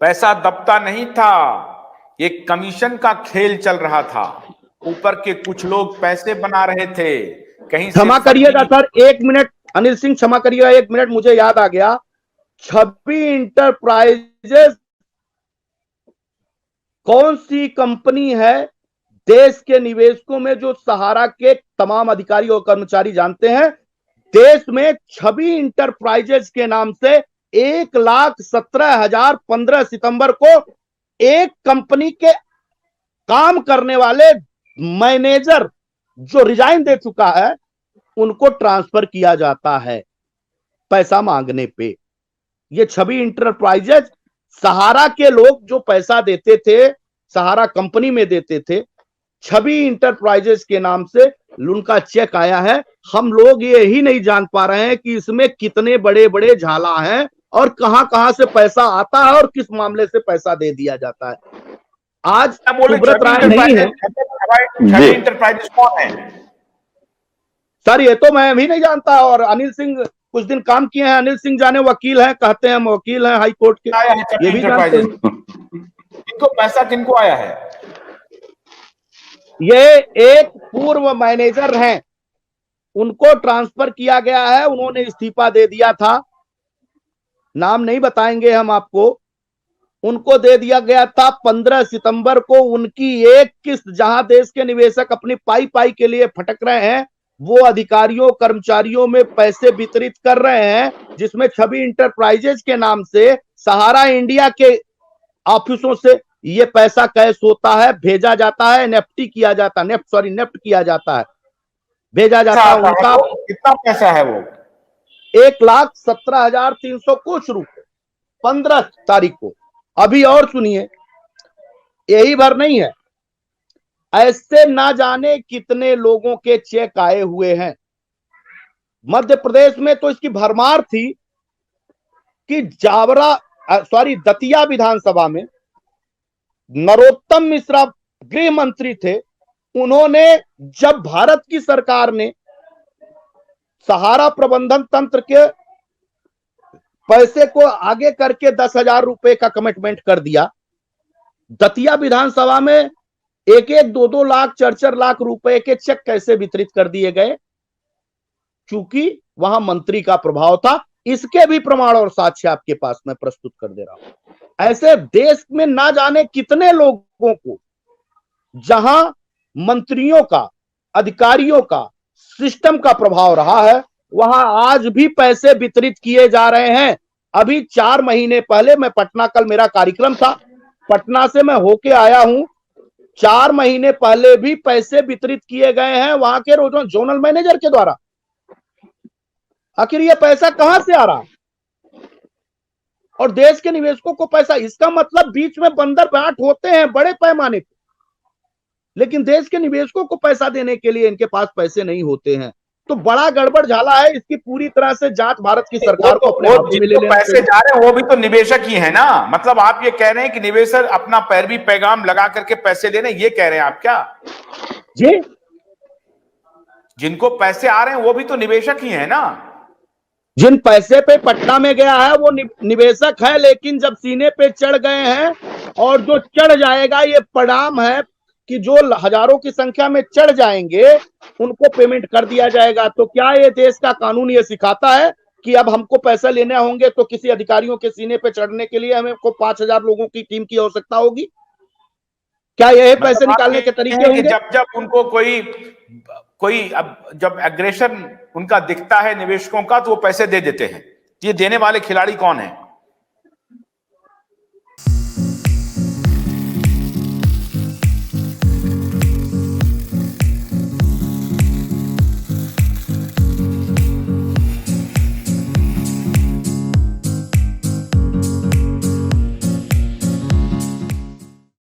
पैसा दबता नहीं था, ये कमीशन का खेल चल रहा था। ऊपर के कुछ लोग पैसे बना रहे थे, कहीं से क्षमा करिएगा सर, 1 मिनट अनिल सिंह, क्षमा करिएगा 1 मिनट, मुझे याद आ गया। छवि इंटरप्राइजेस कौन सी कंपनी है देश के निवेशकों में जो सहारा के तमाम अधिकारी और कर्मचारी जानते हैं? देश में छवि इंटरप्राइजेस के नाम से 1,17,000 15 सितंबर को एक कंपनी के काम करने वाले मैनेजर जो रिजाइन दे चुका है उनको ट्रांसफर किया जाता है पैसा मांगने पे। ये छवि इंटरप्राइजेज, सहारा के लोग जो पैसा देते थे, सहारा कंपनी में देते थे, छवि इंटरप्राइजेज के नाम से उनका चेक आया है। हम लोग ये ही नहीं जान पा रहे हैं कि इसमें कितने बड़े बड़े झाला हैं और कहां कहां से पैसा आता है और किस मामले से पैसा दे दिया जाता है। आज सुब्रत राय नहीं है। छवि इंटरप्राइजेस कौन है सर? ये तो मैं भी नहीं जानता। और अनिल सिंह कुछ दिन काम किए हैं, अनिल सिंह जाने वकील हैं, कहते हैं हम वकील हैं हाई कोर्ट के, ये भी जानते हैं। इनको पैसा किनको आया है? ये एक पूर्व मैनेजर हैं, उनको ट्रांसफर किया गया है, उन्होंने इस्तीफा दे दिया था, नाम नहीं बताएंगे हम आपको। उनको दे दिया गया था 15 सितंबर को। उनकी एक किस्त, जहां देश के निवेशक अपनी पाई पाई के लिए फटक रहे हैं, वो अधिकारियों कर्मचारियों में पैसे वितरित कर रहे हैं, जिसमें छवि इंटरप्राइजेज के नाम से सहारा इंडिया के ऑफिसों से ये पैसा कैश होता है, भेजा जाता है, नेफ्टी किया जाता है, नेफ्ट किया जाता है, भेजा जाता है। उनका कितना पैसा है? वो 1,17,300 कुछ रुपए 15 तारीख को। अभी और सुनिए, यही भर नहीं है, ऐसे ना जाने कितने लोगों के चेक आए हुए हैं। मध्य प्रदेश में तो इसकी भरमार थी कि दतिया विधानसभा में नरोत्तम मिश्रा गृह मंत्री थे, उन्होंने जब भारत की सरकार ने सहारा प्रबंधन तंत्र के पैसे को आगे करके 10,000 रुपए का कमिटमेंट कर दिया, दतिया विधानसभा में 1-1, 2-2 लाख, 4-4 लाख रुपए के चेक कैसे वितरित कर दिए गए? क्योंकि वहां मंत्री का प्रभाव था। इसके भी प्रमाण और साक्ष्य आपके पास मैं प्रस्तुत कर दे रहा हूं। ऐसे देश में ना जाने कितने लोगों को, जहां मंत्रियों का, अधिकारियों का, सिस्टम का प्रभाव रहा है, वहां आज भी पैसे वितरित किए जा रहे हैं। अभी 4 महीने पहले मैं पटना, कल मेरा कार्यक्रम था, पटना से मैं होके आया हूं, 4 महीने पहले भी पैसे वितरित किए गए हैं वहां के जोनल मैनेजर के द्वारा। आखिर ये पैसा कहां से आ रहा है? और देश के निवेशकों को पैसा, इसका मतलब बीच में बंदर बाट होते हैं बड़े पैमाने पर, लेकिन देश के निवेशकों को पैसा देने के लिए इनके पास पैसे नहीं होते हैं। तो बड़ा गड़बड़ झाला है, इसकी पूरी तरह से जांच भारत की सरकार को अपने हाथों में ले लेना चाहिए। पैसे जा रहे हैं वो भी तो निवेशक ही है ना। मतलब आप ये कह रहे हैं कि निवेशक अपना पैरवी पैगाम लगा करके पैसे दे रहे हैं, ये कह रहे हैं आप क्या? जी, जिनको पैसे आ रहे हैं वो भी तो निवेशक ही है ना। जिन पैसे पे पटना में गया है वो निवेशक है, लेकिन जब सीने पे चढ़ गए हैं, और जो चढ़ जाएगा, ये परिणाम है कि जो हजारों की संख्या में चढ़ जाएंगे उनको पेमेंट कर दिया जाएगा। तो क्या ये देश का कानून ये सिखाता है कि अब हमको पैसा लेने होंगे तो किसी अधिकारियों के सीने पे चढ़ने के लिए हमें को 5,000 लोगों की टीम की आवश्यकता होगी? क्या यही पैसे निकालने के तरीके होंगे? जब उनको कोई अब जब एग्रेशन उनका दिखता है निवेशकों का, तो वो पैसे दे देते हैं। ये देने वाले खिलाड़ी कौन है?